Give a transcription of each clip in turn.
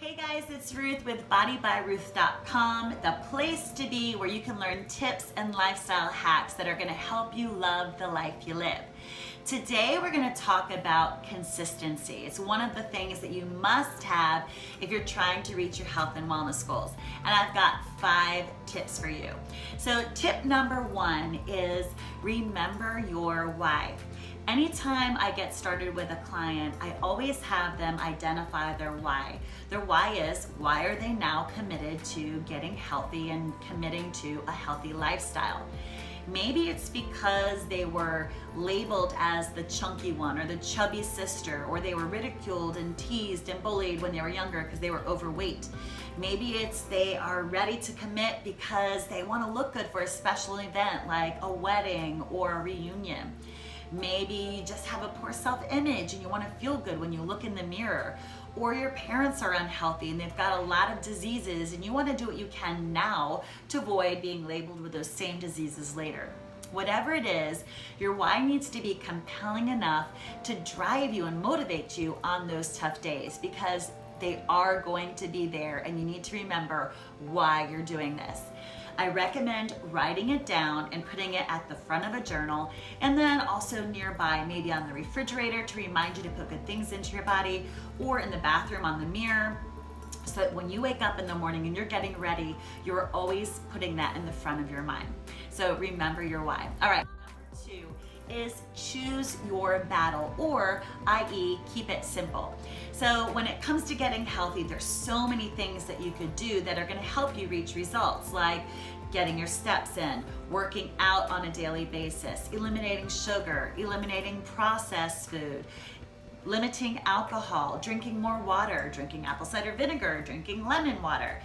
Hey guys, it's Ruth with BodyByRuth.com, the place to be where you can learn tips and lifestyle hacks that are going to help you love the life you live. Today we're going to talk about consistency. It's one of the things that you must have if you're trying to reach your health and wellness goals. And I've got 5 tips for you. So tip number 1 is remember your why. Anytime I get started with a client, I always have them identify their why. Their why is, why are they now committed to getting healthy and committing to a healthy lifestyle? Maybe it's because they were labeled as the chunky one or the chubby sister, or they were ridiculed and teased and bullied when they were younger because they were overweight. Maybe it's they are ready to commit because they want to look good for a special event like a wedding or a reunion. Maybe you just have a poor self-image and you want to feel good when you look in the mirror. Or your parents are unhealthy and they've got a lot of diseases and you want to do what you can now to avoid being labeled with those same diseases later. Whatever it is, your why needs to be compelling enough to drive you and motivate you on those tough days, because they are going to be there and you need to remember why you're doing this. I recommend writing it down and putting it at the front of a journal, and then also nearby, maybe on the refrigerator to remind you to put good things into your body, or in the bathroom on the mirror, so that when you wake up in the morning and you're getting ready, you're always putting that in the front of your mind. So remember your why. All right, number 2 is choose your battle, or i.e. keep it simple. So when it comes to getting healthy, there's so many things that you could do that are going to help you reach results, like getting your steps in, working out on a daily basis, eliminating sugar, eliminating processed food, limiting alcohol, drinking more water, drinking apple cider vinegar, drinking lemon water.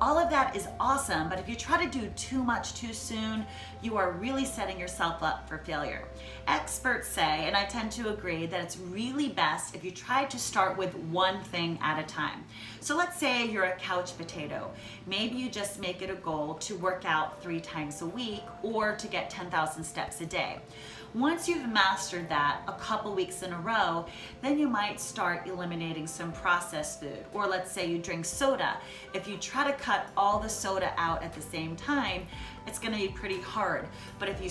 All of that is awesome, but if you try to do too much too soon, you are really setting yourself up for failure. Experts say, and I tend to agree, that it's really best if you try to start with one thing at a time. So let's say you're a couch potato. Maybe you just make it a goal to work out 3 times a week or to get 10,000 steps a day. Once you've mastered that a couple weeks in a row, then you might start eliminating some processed food. Or let's say you drink soda. If you try to cut all the soda out at the same time, it's going to be pretty hard. But if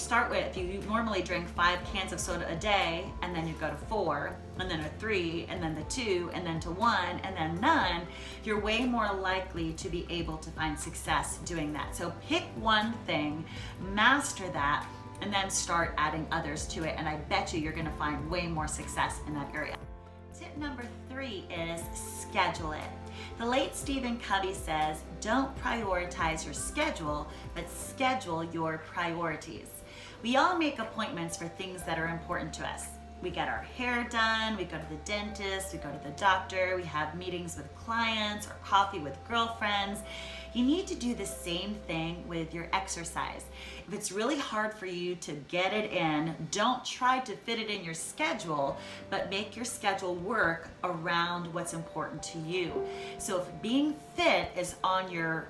you normally drink 5 cans of soda a day, and then you go to 4, and then a 3, and then the 2, and then to 1, and then none, you're way more likely to be able to find success doing that. So pick one thing, master that, and then start adding others to it, and I bet you're going to find way more success in that area. Tip number 3 is schedule it. The late Stephen Covey says, don't prioritize your schedule, but schedule your priorities. We all make appointments for things that are important to us. We get our hair done, we go to the dentist, we go to the doctor, we have meetings with clients or coffee with girlfriends. You need to do the same thing with your exercise. If it's really hard for you to get it in, don't try to fit it in your schedule, but make your schedule work around what's important to you. So if being fit is on your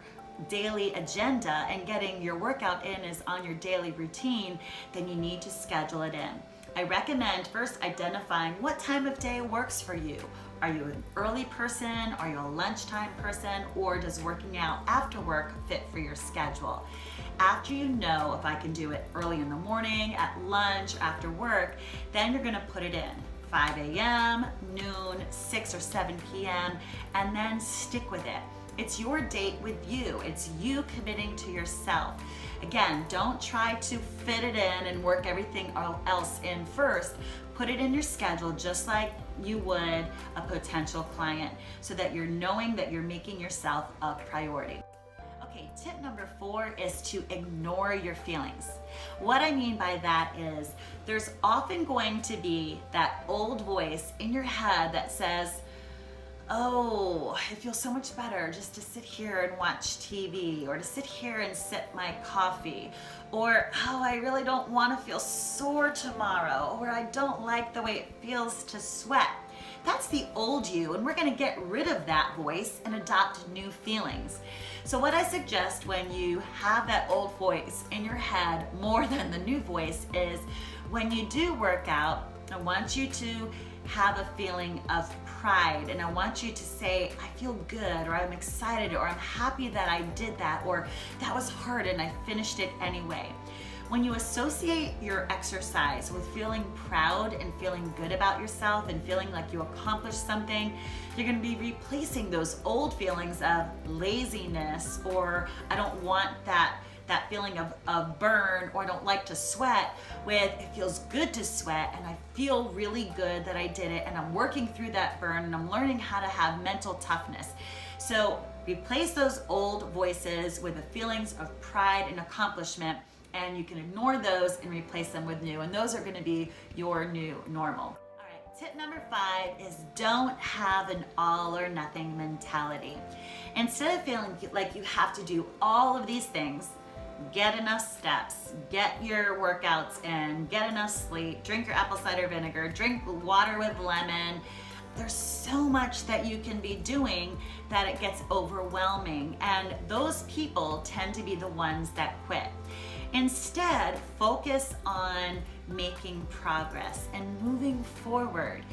daily agenda and getting your workout in is on your daily routine, then you need to schedule it in. I recommend first identifying what time of day works for you. Are you an early person? Are you a lunchtime person? Or does working out after work fit for your schedule? After you know if I can do it early in the morning, at lunch, after work, then you're gonna put it in. 5 a.m., noon, 6 or 7 p.m., and then stick with it. It's your date with you. It's you committing to yourself. Again, don't try to fit it in and work everything else in first. Put it in your schedule just like you would a potential client, so that you're knowing that you're making yourself a priority. Okay, tip number 4 is to ignore your feelings. What I mean by that is there's often going to be that old voice in your head that says, oh, it feels so much better just to sit here and watch TV, or to sit here and sip my coffee, or oh, I really don't want to feel sore tomorrow, or I don't like the way it feels to sweat. That's the old you, and we're going to get rid of that voice and adopt new feelings. So what I suggest when you have that old voice in your head more than the new voice is, when you do work out, I want you to have a feeling of pride, and I want you to say, I feel good, or I'm excited, or I'm happy that I did that, or that was hard and I finished it anyway. When you associate your exercise with feeling proud and feeling good about yourself and feeling like you accomplished something, you're going to be replacing those old feelings of laziness, or I don't want that feeling of burn, or I don't like to sweat, with it feels good to sweat and I feel really good that I did it, and I'm working through that burn and I'm learning how to have mental toughness. So replace those old voices with the feelings of pride and accomplishment, and you can ignore those and replace them with new, and those are going to be your new normal. All right, tip number 5 is don't have an all or nothing mentality. Instead of feeling like you have to do all of these things, get enough steps, get your workouts in, get enough sleep, drink your apple cider vinegar, drink water with lemon. There's so much that you can be doing that it gets overwhelming, and those people tend to be the ones that quit. Instead, focus on making progress and moving forward.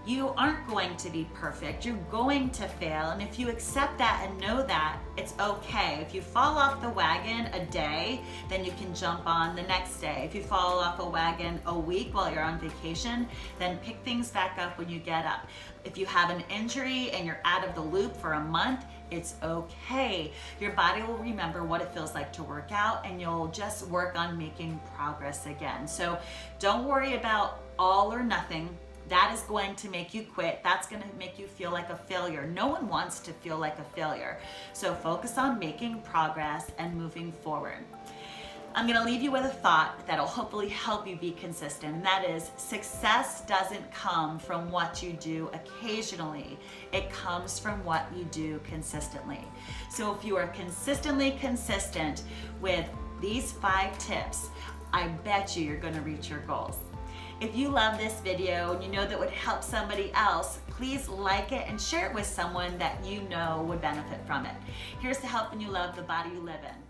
You aren't going to be perfect. You're going to fail. And if you accept that and know that, it's okay. If you fall off the wagon a day, then you can jump on the next day. If you fall off a wagon a week while you're on vacation, then pick things back up when you get up. If you have an injury and you're out of the loop for a month, it's okay. Your body will remember what it feels like to work out, and you'll just work on making progress again. So don't worry about all or nothing. That is going to make you quit. That's going to make you feel like a failure. No one wants to feel like a failure. So focus on making progress and moving forward. I'm going to leave you with a thought that'll hopefully help you be consistent, and that is, success doesn't come from what you do occasionally. It comes from what you do consistently. So if you are consistently consistent with these 5 tips, I bet you're going to reach your goals. If you love this video and you know that would help somebody else, please like it and share it with someone that you know would benefit from it. Here's to helping you love the body you live in.